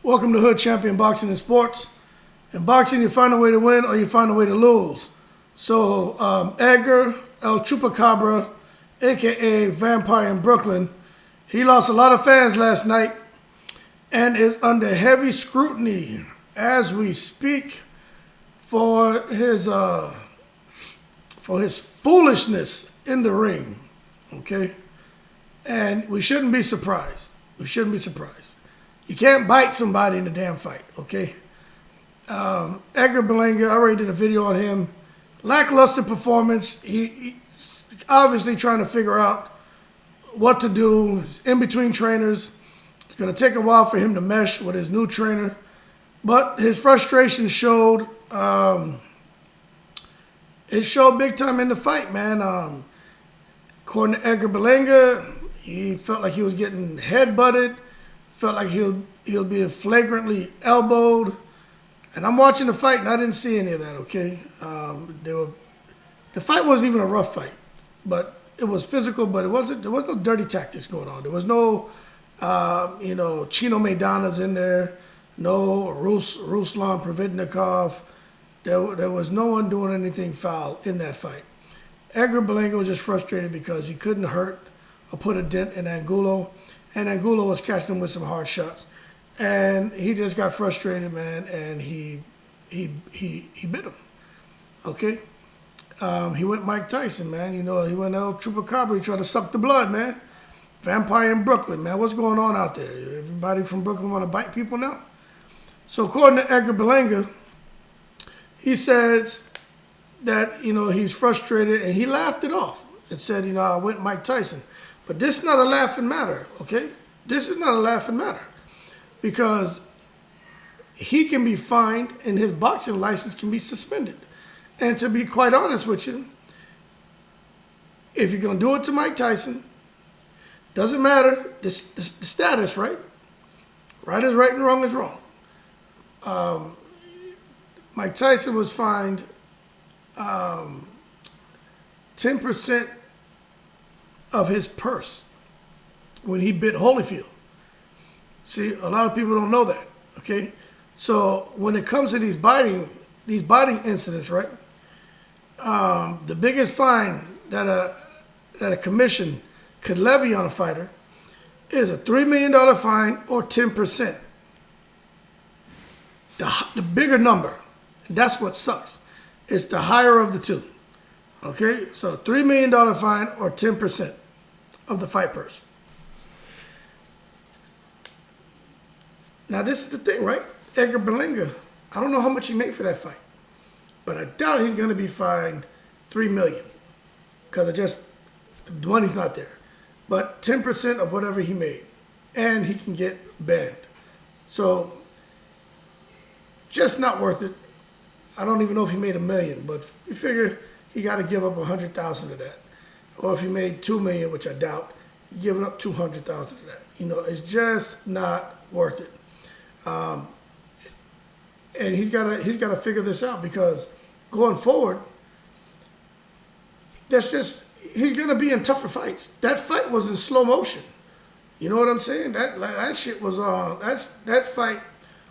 Welcome to Hood Champion Boxing and Sports. In boxing, you find a way to win or you find a way to lose. So Edgar CHUPA CABRA, a.k.a. Vampire in Brooklyn, he lost a lot of fans last night and is under heavy scrutiny as we speak for his foolishness in the ring, okay? And we shouldn't be surprised. We shouldn't be surprised. You can't bite somebody in a damn fight, okay? Edgar Berlanga, I already did a video on him. Lackluster performance. He's obviously trying to figure out what to do. He's in between trainers. It's going to take a while for him to mesh with his new trainer. But his frustration showed. It showed big time in the fight, man. According to Edgar Berlanga, he felt like he was getting headbutted. Felt like he'll be flagrantly elbowed. And I'm watching the fight, and I didn't see any of that, okay? The fight wasn't even a rough fight. But it was physical, but there was no dirty tactics going on. There was no, Chino Maidana's in there. No Ruslan Providnikov. There was no one doing anything foul in that fight. Edgar Berlanga was just frustrated because he couldn't hurt or put a dent in Angulo. And Angulo was catching him with some hard shots. And he just got frustrated, man, and he bit him. Okay? He went Mike Tyson, man. He went CHUPA CABRA. He tried to suck the blood, man. Vampire in Brooklyn, man. What's going on out there? Everybody from Brooklyn want to bite people now? So according to Edgar Berlanga, he says that, he's frustrated, and he laughed it off and said, I went Mike Tyson. But this is not a laughing matter, okay? This is not a laughing matter because he can be fined and his boxing license can be suspended. And to be quite honest with you, if you're going to do it to Mike Tyson, doesn't matter the status, right? Right is right and wrong is wrong. Mike Tyson was fined 10% of his purse when he bit Holyfield. See, a lot of people don't know that, okay? So when it comes to these biting incidents, right? The biggest fine that a commission could levy on a fighter is a $3 million fine or 10%. The bigger number, and that's what sucks. It's the higher of the two. Okay, so $3 million fine or 10% of the fight purse. Now this is the thing, right? Edgar Berlanga, I don't know how much he made for that fight, but I doubt he's going to be fined $3 million because the money's not there. But 10% of whatever he made, and he can get banned. So just not worth it. I don't even know if he made $1 million, but you figure he got to give up 100,000 of that. Or if he made $2 million, which I doubt, you're giving up 200,000 of that. It's just not worth it. And he's got to figure this out because going forward, he's going to be in tougher fights. That fight was in slow motion. You know what I'm saying? That shit was on. That fight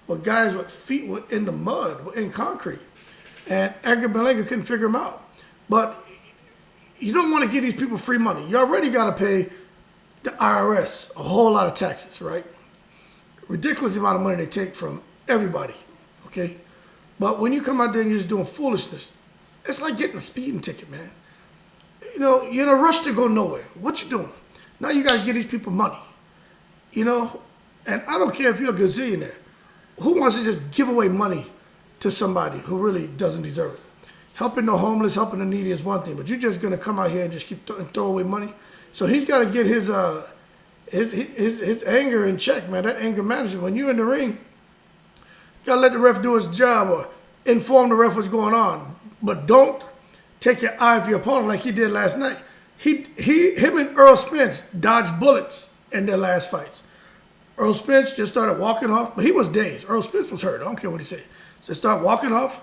with guys with feet in the mud, in concrete. And Edgar Berlanga couldn't figure him out. But you don't want to give these people free money. You already got to pay the IRS a whole lot of taxes, right? Ridiculous amount of money they take from everybody, okay? But when you come out there and you're just doing foolishness, it's like getting a speeding ticket, man. You're in a rush to go nowhere. What you doing? Now you got to give these people money, And I don't care if you're a gazillionaire. Who wants to just give away money to somebody who really doesn't deserve it? Helping the homeless, helping the needy is one thing, but you're just going to come out here and just keep throw away money? So he's got to get his anger in check, man. That anger management. When you're in the ring, you got to let the ref do his job or inform the ref what's going on. But don't take your eye off your opponent like he did last night. Him and Earl Spence dodged bullets in their last fights. Earl Spence just started walking off, but he was dazed. Earl Spence was hurt. I don't care what he said. So he started walking off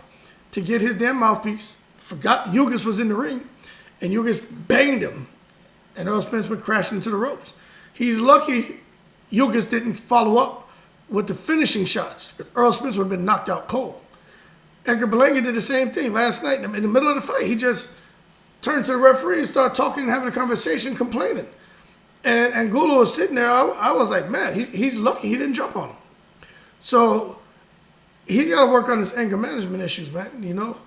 to get his damn mouthpiece. Forgot Ugas was in the ring, and Ugas banged him, and Earl Spence went crashing into the ropes. He's lucky Ugas didn't follow up with the finishing shots. Earl Spence would have been knocked out cold. Edgar Berlanga did the same thing last night. In the middle of the fight, he just turned to the referee and started talking and having a conversation, complaining. And Angulo was sitting there. I was like, man, he's lucky he didn't jump on him. So he's got to work on his anger management issues, man. You know,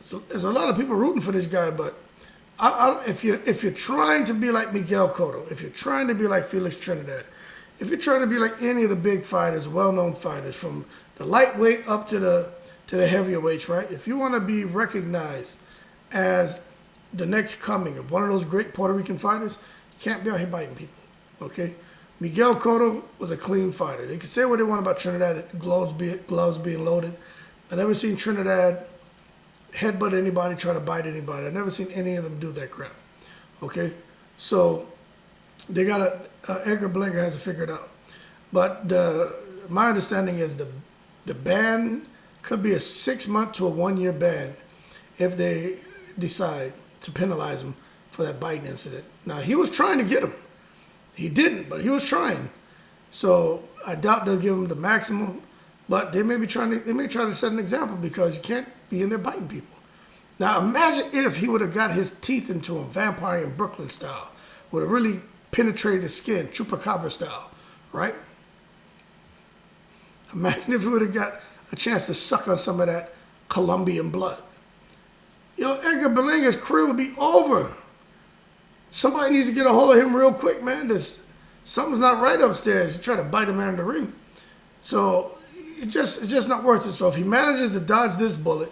so there's a lot of people rooting for this guy, but if you're trying to be like Miguel Cotto, if you're trying to be like Felix Trinidad, if you're trying to be like any of the big fighters, well-known fighters, from the lightweight up to the heavyweights, right? If you want to be recognized as the next coming of one of those great Puerto Rican fighters, you can't be out here biting people, okay? Miguel Cotto was a clean fighter. They can say what they want about Trinidad, gloves being loaded. I never seen Trinidad headbutt anybody, try to bite anybody. I've never seen any of them do that crap, okay? So they got Edgar Berlanga has to figure it out. But my understanding is the ban could be a 6-month to a 1-year ban if they decide to penalize him for that biting incident. Now, he was trying to get him. He didn't, but he was trying. So I doubt they'll give him the maximum, but they may try to set an example, because you can't be in there biting people. Now, imagine if he would have got his teeth into him, Vampire in Brooklyn style, would have really penetrated his skin, CHUPA CABRA style, right? Imagine if he would have got a chance to suck on some of that Colombian blood. Edgar Berlanga's career would be over. Somebody needs to get a hold of him real quick, man. Something's not right upstairs. You try to bite a man in the ring. So it's just not worth it. So if he manages to dodge this bullet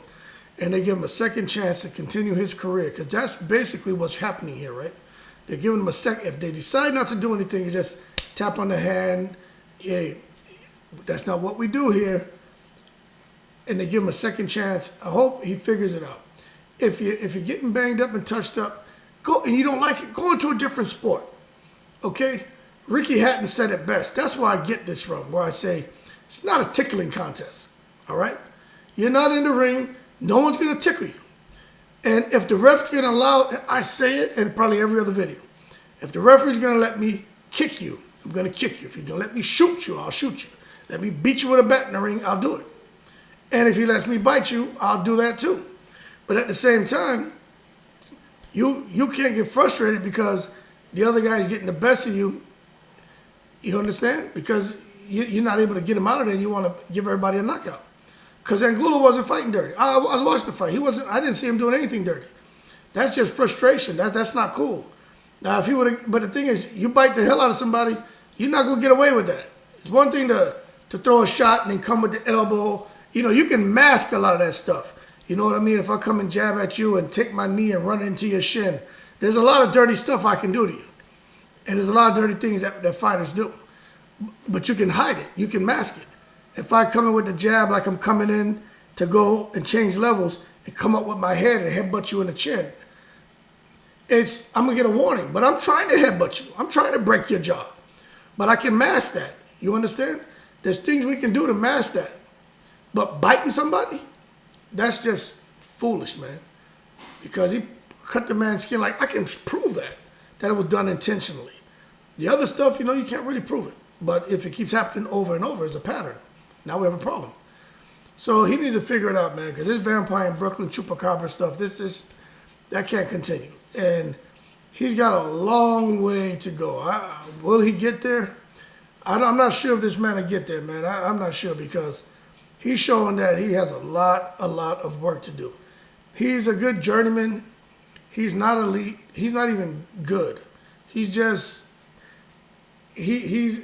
and they give him a second chance to continue his career, because that's basically what's happening here, right? They're giving him a second. If they decide not to do anything, you just tap on the hand. Hey, that's not what we do here. And they give him a second chance. I hope he figures it out. If you're getting banged up and touched up, go, and you don't like it, go into a different sport. Okay? Ricky Hatton said it best. That's where I get this from, where I say it's not a tickling contest. All right? You're not in the ring. No one's going to tickle you. And if the ref's going to allow, I say it in probably every other video, if the referee's going to let me kick you, I'm going to kick you. If he's going to let me shoot you, I'll shoot you. Let me beat you with a bat in the ring, I'll do it. And if he lets me bite you, I'll do that too. But at the same time, you can't get frustrated because the other guy's getting the best of you. You understand? Because you're not able to get him out of there, and you want to give everybody a knockout. Because Angulo wasn't fighting dirty. I was watching the fight. I didn't see him doing anything dirty. That's just frustration. That's not cool. Now, if he would have, but the thing is, you bite the hell out of somebody, you're not gonna get away with that. It's one thing to throw a shot and then come with the elbow. You can mask a lot of that stuff. You know what I mean? If I come and jab at you and take my knee and run into your shin, there's a lot of dirty stuff I can do to you. And there's a lot of dirty things that fighters do. But you can hide it. You can mask it. If I come in with the jab like I'm coming in to go and change levels and come up with my head and headbutt you in the chin, I'm going to get a warning. But I'm trying to headbutt you. I'm trying to break your jaw. But I can mask that. You understand? There's things we can do to mask that. But biting somebody, that's just foolish, man. Because he cut the man's skin. Like, I can prove that it was done intentionally. The other stuff, you can't really prove it. But if it keeps happening over and over, it's a pattern. Now we have a problem. So he needs to figure it out, man. Because this Vampire in Brooklyn, CHUPA CABRA stuff, that can't continue. And he's got a long way to go. Will he get there? I'm not sure if this man will get there, man. I'm not sure, because he's showing that he has a lot of work to do. He's a good journeyman. He's not elite. He's not even good. He's just he's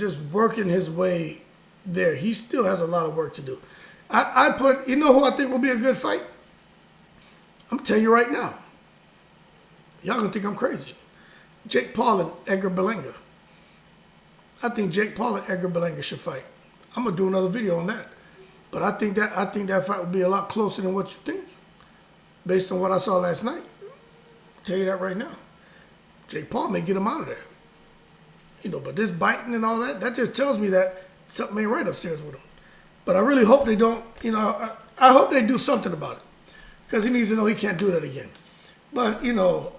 just working his way there. He still has a lot of work to do. You know who I think will be a good fight? I'm telling you right now. Y'all gonna think I'm crazy. Jake Paul and Edgar Berlanga. I think Jake Paul and Edgar Berlanga should fight. I'm gonna do another video on that. But I think that fight would be a lot closer than what you think, based on what I saw last night. I'll tell you that right now. Jake Paul may get him out of there. But this biting and all that just tells me that something ain't right upstairs with him. But I really hope they don't, I hope they do something about it. Because he needs to know he can't do that again. But, the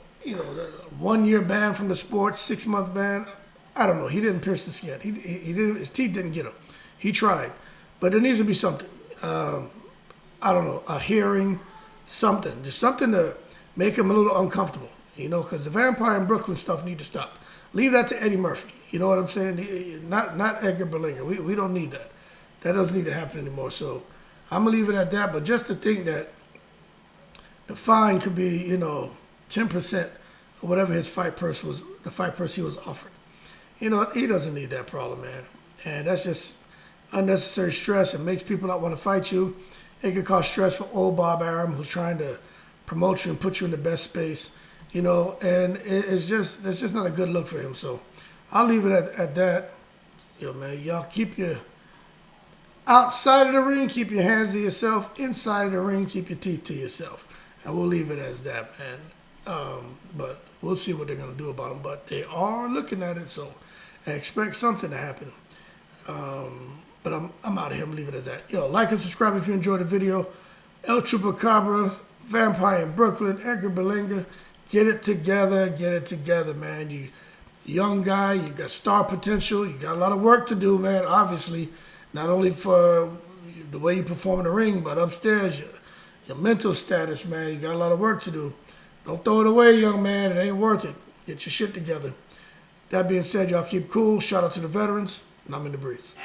1-year ban from the sport, 6-month ban, I don't know. He didn't pierce the skin. He didn't. His teeth didn't get him. He tried, but there needs to be something. I don't know, a hearing, something, just something to make him a little uncomfortable. You know, because the vampire in Brooklyn stuff need to stop. Leave that to Eddie Murphy. You know what I'm saying? Not Edgar Berlanga. We don't need that. That doesn't need to happen anymore. So I'm gonna leave it at that. But just to think that the fine could be, 10% or whatever his fight purse was, the fight purse he was offered. He doesn't need that problem, man. And that's just unnecessary stress. It makes people not want to fight you. It could cause stress for old Bob Arum, who's trying to promote you and put you in the best space. And that's just not a good look for him. So I'll leave it at that. Man, y'all keep your outside of the ring, keep your hands to yourself. Inside of the ring, keep your teeth to yourself. And we'll leave it as that, man. But we'll see what they're going to do about him. But they are looking at it, so I expect something to happen. But I'm out of here. I'm leaving it at that. Like and subscribe if you enjoyed the video. El CHUPA CABRA, Vampire in Brooklyn, Edgar Berlanga. Get it together, man. You young guy, you got star potential. You got a lot of work to do, man, obviously. Not only for the way you perform in the ring, but upstairs, your mental status, man. You got a lot of work to do. Don't throw it away, young man. It ain't worth it. Get your shit together. That being said, y'all keep cool. Shout out to the veterans, and I'm in the breeze.